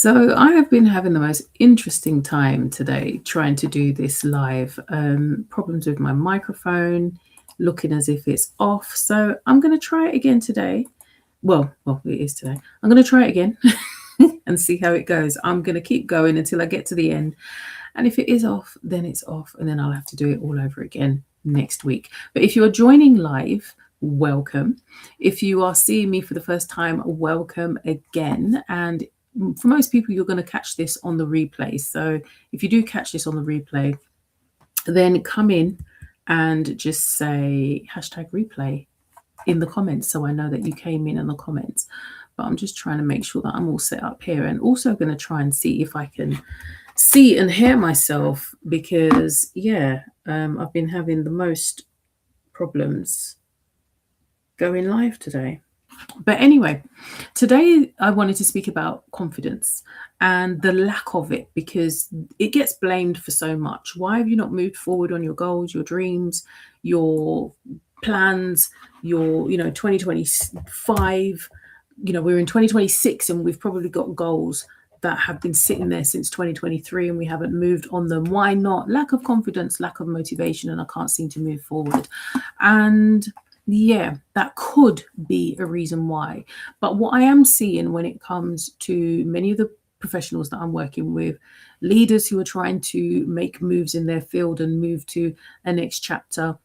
So I have been having the most interesting time today trying to do this live. Problems with my microphone, looking as if it's off. So I'm going to try it again today. Well, it is today. I'm going to try it again and see how it goes. I'm going to keep going until I get to the end. And if it is off, then it's off, and then I'll have to do it all over again next week. But if you're joining live, welcome. If you are seeing me for the first time, welcome again. And for most people, you're going to catch this on the replay. So if you do catch this on the replay, then come in and just say hashtag replay in the comments so I know that you came in the comments. But I'm just trying to make sure that I'm all set up here, and also going to try and see if I can see and hear myself, because I've been having the most problems going live today. But anyway, today I wanted to speak about confidence and the lack of it, because it gets blamed for so much. Why have you not moved forward on your goals, your dreams, your plans, your 2025? We're in 2026 and we've probably got goals that have been sitting there since 2023 and we haven't moved on them. Why not? Lack of confidence, lack of motivation, and I can't seem to move forward. And that could be a reason why. But what I am seeing when it comes to many of the professionals that I'm working with, leaders who are trying to make moves in their field and move to a next chapter,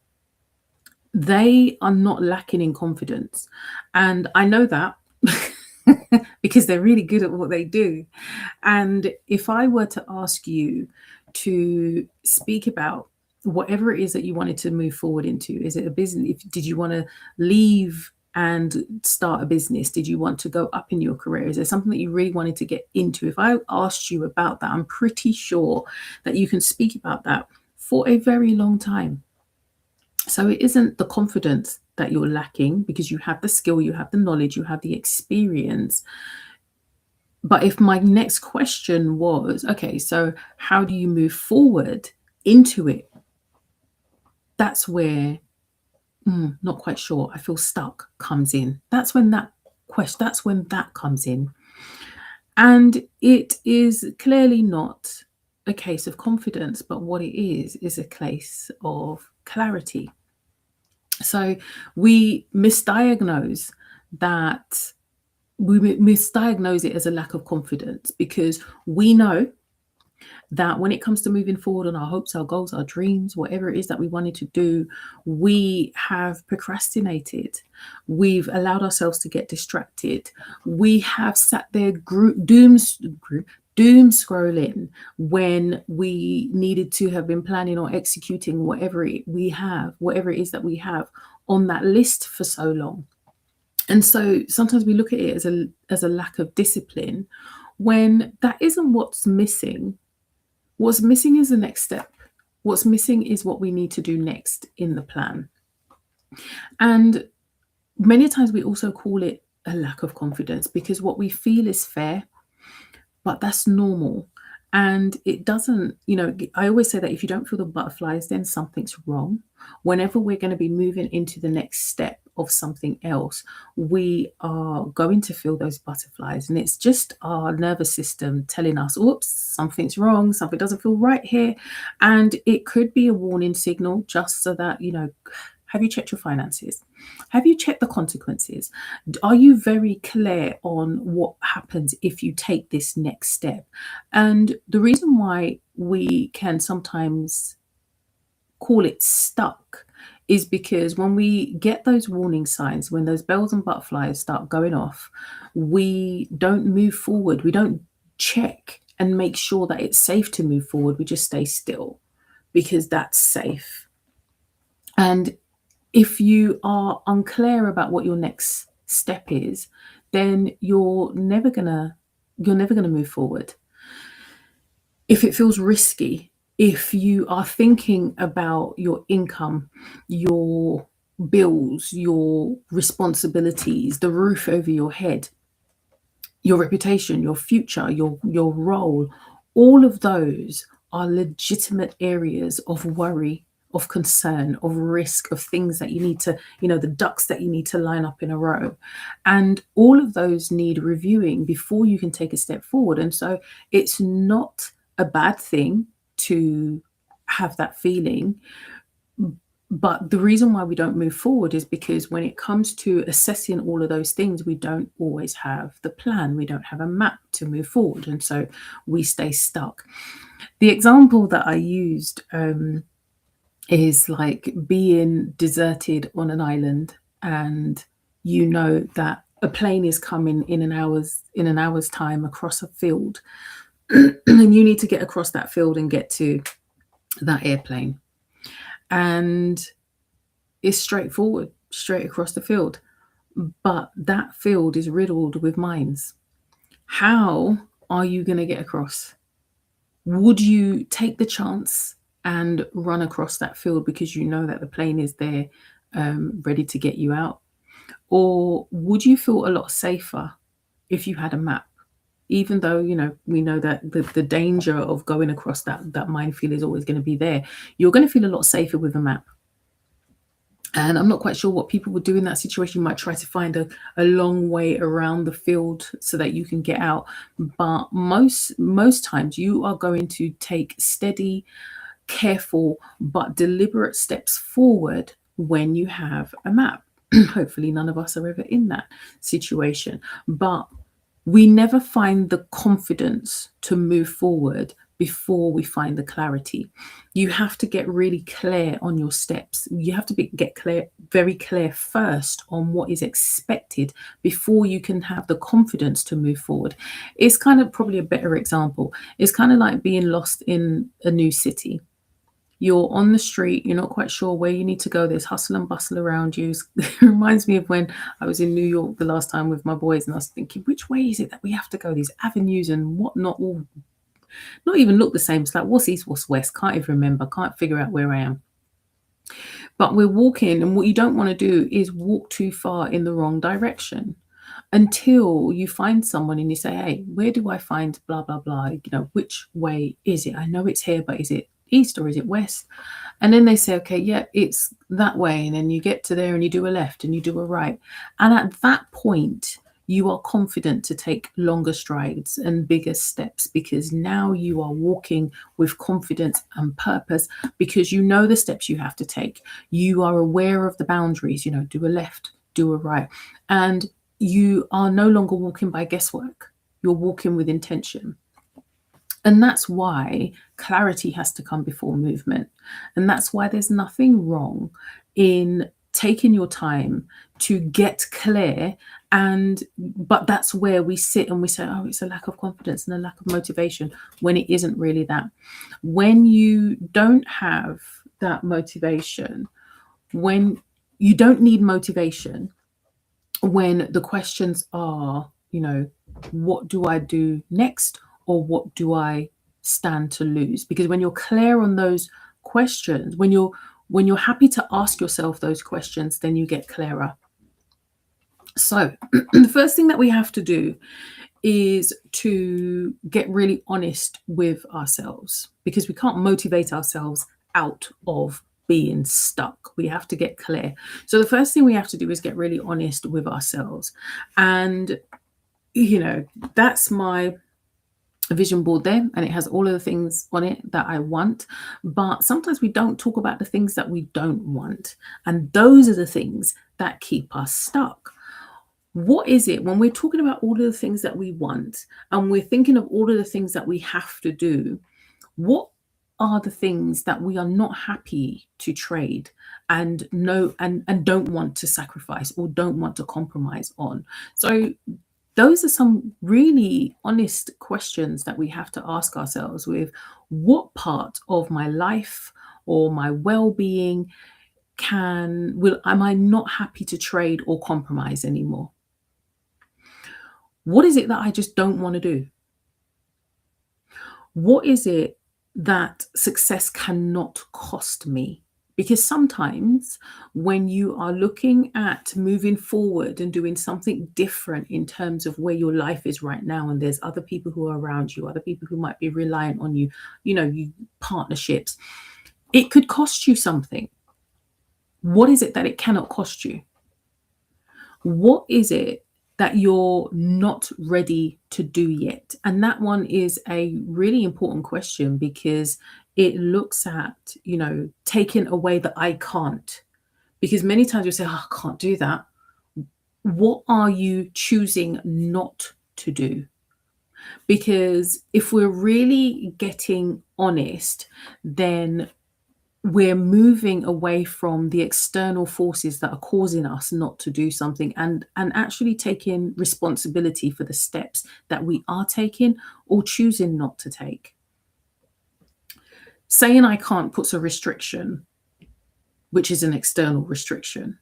they are not lacking in confidence. And I know that because they're really good at what they do. And if I were to ask you to speak about whatever it is that you wanted to move forward into, is it a business? Did you want to leave and start a business? Did you want to go up in your career? Is there something that you really wanted to get into? If I asked you about that, I'm pretty sure that you can speak about that for a very long time. So it isn't the confidence that you're lacking, because you have the skill, you have the knowledge, you have the experience. But if my next question was, okay, so how do you move forward into it? That's where, not quite sure, I feel stuck comes in. That's when that comes in. And it is clearly not a case of confidence, but what it is a case of clarity. So we misdiagnose it as a lack of confidence, because we know that when it comes to moving forward on our hopes, our goals, our dreams, whatever it is that we wanted to do, we have procrastinated. We've allowed ourselves to get distracted. We have sat there doom scrolling when we needed to have been planning or executing whatever it is that we have on that list for so long. And so sometimes we look at it as a lack of discipline, when that isn't what's missing. What's missing is the next step. What's missing is what we need to do next in the plan. And many times we also call it a lack of confidence, because what we feel is fair, but that's normal. And it doesn't, I always say that if you don't feel the butterflies, then something's wrong. Whenever we're going to be moving into the next step of something else, we are going to feel those butterflies. And it's just our nervous system telling us, oops, something's wrong, something doesn't feel right here. And it could be a warning signal, just so that, have you checked your finances? Have you checked the consequences? Are you very clear on what happens if you take this next step? And the reason why we can sometimes call it stuck is because when we get those warning signs, when those bells and butterflies start going off, we don't move forward. We don't check and make sure that it's safe to move forward. We just stay still because that's safe. And if you are unclear about what your next step is, then you're never gonna move forward. If it feels risky, if you are thinking about your income, your bills, your responsibilities, the roof over your head, your reputation, your future, your role, all of those are legitimate areas of worry of concern, of risk, of things that you need to, the ducks that you need to line up in a row. And all of those need reviewing before you can take a step forward. And so it's not a bad thing to have that feeling. But the reason why we don't move forward is because when it comes to assessing all of those things, we don't always have the plan. We don't have a map to move forward. And so we stay stuck. The example that I used is like being deserted on an island, and you know that a plane is coming in an hour's time across a field, and you need to get across that field and get to that airplane. And it's straightforward, straight across the field. But that field is riddled with mines. How are you going to get across? Would you take the chance and run across that field because you know that the plane is there ready to get you out? Or would you feel a lot safer if you had a map? Even though, we know that the danger of going across that minefield is always going to be there, you're going to feel a lot safer with a map. And I'm not quite sure what people would do in that situation. You might try to find a long way around the field so that you can get out. But most times you are going to take steady, careful, but deliberate steps forward when you have a map. Hopefully none of us are ever in that situation. But we never find the confidence to move forward before we find the clarity. You have to get really clear on your steps. You have to get very clear first on what is expected before you can have the confidence to move forward. It's kind of probably a better example. It's kind of like being lost in a new city. You're on the street, you're not quite sure where you need to go. There's hustle and bustle around you. It reminds me of when I was in New York the last time with my boys, and I was thinking, which way is it that we have to go? These avenues and whatnot all not even look the same. It's like, what's east, what's west? Can't even remember, can't figure out where I am. But we're walking, and what you don't want to do is walk too far in the wrong direction until you find someone and you say, hey, where do I find blah, blah, blah? Which way is it? I know it's here, but is it east or is it west? And then they say, okay, yeah, it's that way. And then you get to there and you do a left and you do a right. And at that point, you are confident to take longer strides and bigger steps, because now you are walking with confidence and purpose, because you know the steps you have to take. You are aware of the boundaries, do a left, do a right. And you are no longer walking by guesswork. You're walking with intention. And that's why clarity has to come before movement. And that's why there's nothing wrong in taking your time to get clear. But that's where we sit and we say, oh, it's a lack of confidence and a lack of motivation, when it isn't really that. When you don't have that motivation, when you don't need motivation, when the questions are, what do I do next? Or what do I stand to lose? Because when you're clear on those questions, when you're happy to ask yourself those questions, then you get clearer. So the first thing that we have to do is to get really honest with ourselves, because we can't motivate ourselves out of being stuck. We have to get clear. So the first thing we have to do is get really honest with ourselves. And, that's my vision board there, and it has all of the things on it that I want. But sometimes we don't talk about the things that we don't want. And those are the things that keep us stuck. What is it when we're talking about all of the things that we want and we're thinking of all of the things that we have to do? What are the things that we are not happy to trade and don't want to sacrifice or don't want to compromise on? So those are some really honest questions that we have to ask ourselves with what part of my life or my well-being am I not happy to trade or compromise anymore? What is it that I just don't want to do? What is it that success cannot cost me? Because sometimes when you are looking at moving forward and doing something different in terms of where your life is right now, and there's other people who are around you, other people who might be reliant on you, partnerships, It could cost you something. What is it that it cannot cost you? What is it that you're not ready to do yet? And that one is a really important question because it looks at, taking away the I can't. Because many times we say, oh, I can't do that. What are you choosing not to do? Because if we're really getting honest, then we're moving away from the external forces that are causing us not to do something, and actually taking responsibility for the steps that we are taking or choosing not to take. Saying I can't puts a restriction, which is an external restriction.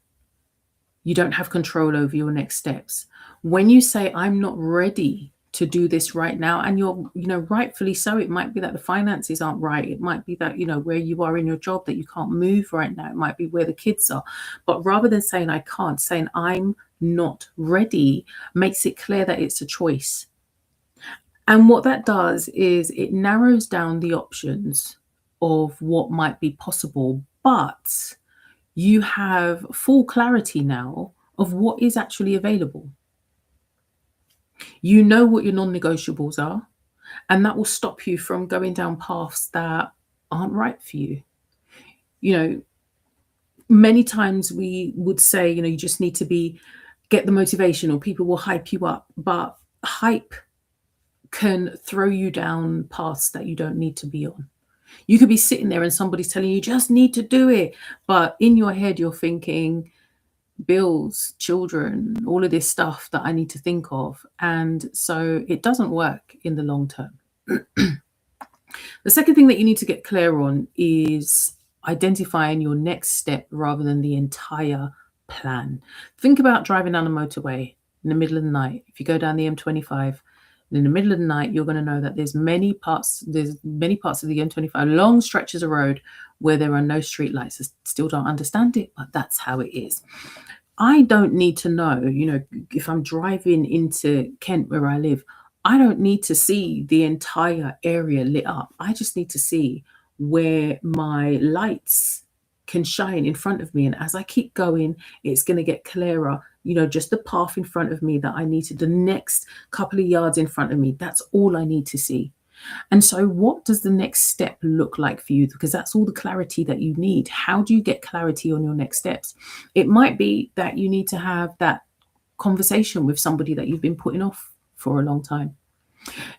You don't have control over your next steps. When you say I'm not ready to do this right now, and you're, rightfully so, it might be that the finances aren't right. It might be that, where you are in your job that you can't move right now. It might be where the kids are. But rather than saying I can't, saying I'm not ready makes it clear that it's a choice. And what that does is it narrows down the options of what might be possible, but you have full clarity now of what is actually available. You know what your non-negotiables are, and that will stop you from going down paths that aren't right for you. Many times we would say, you just need to get the motivation, or people will hype you up, but hype can throw you down paths that you don't need to be on. You could be sitting there and somebody's telling you just need to do it, but in your head you're thinking bills, children, all of this stuff that I need to think of. And so it doesn't work in the long term. The second thing that you need to get clear on is identifying your next step rather than the entire plan. Think about driving down a motorway in the middle of the night. If you go down the M25 in the middle of the night, you're going to know that there's many parts of the M25, long stretches of road where there are no street lights. I still don't understand it, but that's how it is. I don't need to know, if I'm driving into Kent where I live, I don't need to see the entire area lit up. I just need to see where my lights can shine in front of me. And as I keep going, it's going to get clearer, just the path in front of me that I needed, the next couple of yards in front of me. That's all I need to see. And so what does the next step look like for you? Because that's all the clarity that you need. How do you get clarity on your next steps? It might be that you need to have that conversation with somebody that you've been putting off for a long time.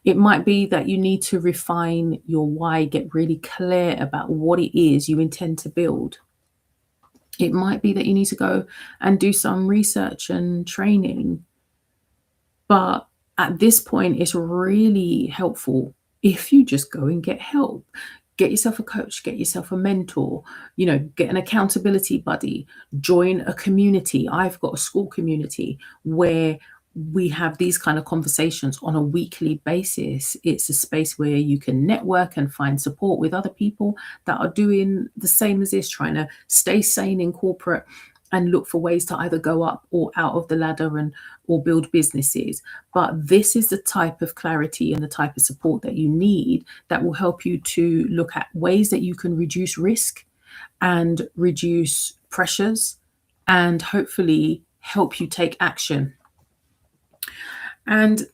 It might be that you need to refine your why, get really clear about what it is you intend to build. It might be that you need to go and do some research and training. But at this point, it's really helpful if you just go and get help. Get yourself a coach, get yourself a mentor, get an accountability buddy, join a community. I've got a school community where we have these kind of conversations on a weekly basis. It's a space where you can network and find support with other people that are doing the same as this, trying to stay sane in corporate and look for ways to either go up or out of the ladder or build businesses. But this is the type of clarity and the type of support that you need that will help you to look at ways that you can reduce risk and reduce pressures and hopefully help you take action. And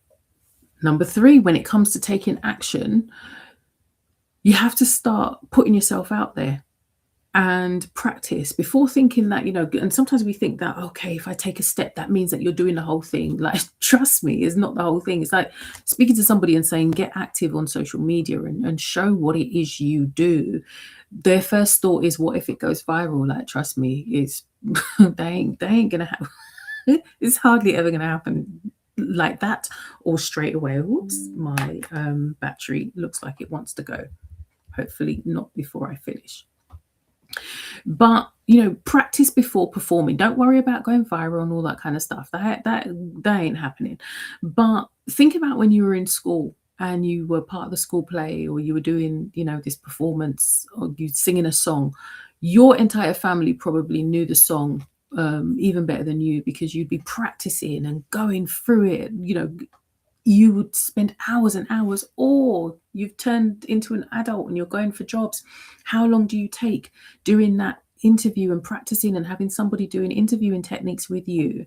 number 3, when it comes to taking action, you have to start putting yourself out there and practice before thinking that, and sometimes we think that, okay, if I take a step, that means that you're doing the whole thing. Like, trust me, it's not the whole thing. It's like speaking to somebody and saying, get active on social media and show what it is you do. Their first thought is, what if it goes viral? Like, trust me, it's they ain't gonna happen. It's hardly ever gonna happen like that or straight away. Oops, my battery looks like it wants to go. Hopefully not before I finish. But practice before performing. Don't worry about going viral and all that kind of stuff. That ain't happening. But think about when you were in school and you were part of the school play, or you were doing this performance, or you singing a song. Your entire family probably knew the song even better than you, because you'd be practicing and going through it, you would spend hours and hours, or you've turned into an adult and you're going for jobs. How long do you take doing that interview and practicing and having somebody doing interviewing techniques with you?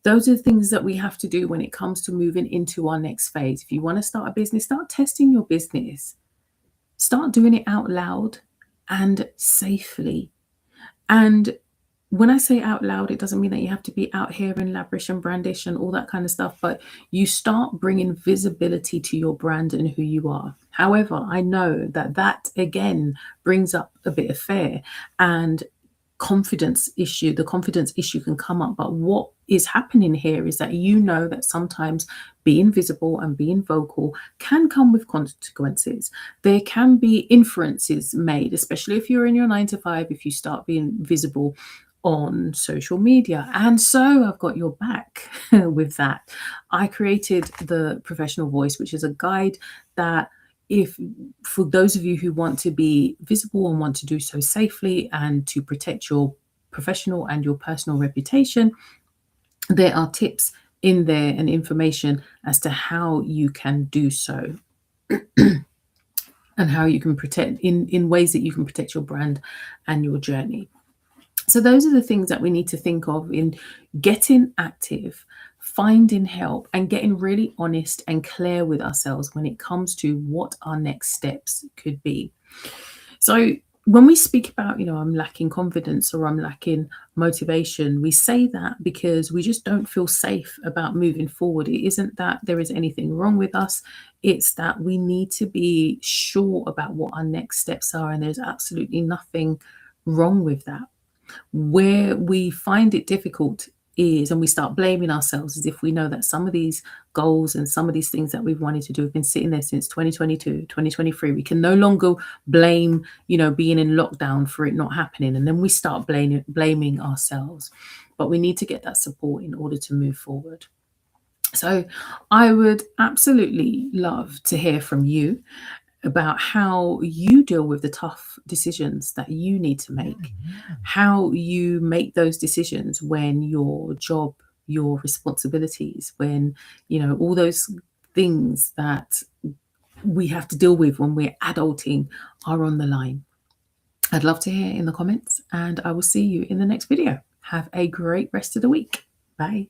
Those are the things that we have to do when it comes to moving into our next phase. If you want to start a business, start testing your business. Start doing it out loud and safely. And when I say out loud, it doesn't mean that you have to be out here and lavish and brandish and all that kind of stuff, but you start bringing visibility to your brand and who you are. However, I know that that again brings up a bit of fear and the confidence issue can come up. But what is happening here is that you know that sometimes being visible and being vocal can come with consequences. There can be inferences made, especially if you're in your 9 to 5, if you start being visible on social media. And so I've got your back with that. I created the Professional Voice, which is a guide that, if for those of you who want to be visible and want to do so safely and to protect your professional and your personal reputation, there are tips in there and information as to how you can do so and how you can protect in ways that you can protect your brand and your journey. So those are the things that we need to think of in getting active, finding help, and getting really honest and clear with ourselves when it comes to what our next steps could be. So when we speak about, I'm lacking confidence or I'm lacking motivation, we say that because we just don't feel safe about moving forward. It isn't that there is anything wrong with us. It's that we need to be sure about what our next steps are. And there's absolutely nothing wrong with that. Where we find it difficult is, and we start blaming ourselves, as if we know that some of these goals and some of these things that we've wanted to do have been sitting there since 2022, 2023. We can no longer blame, being in lockdown for it not happening. And then we start blaming ourselves. But we need to get that support in order to move forward. So I would absolutely love to hear from you about how you deal with the tough decisions that you need to make, how you make those decisions when your job, your responsibilities, when, all those things that we have to deal with when we're adulting are on the line. I'd love to hear in the comments, and I will see you in the next video. Have a great rest of the week. Bye.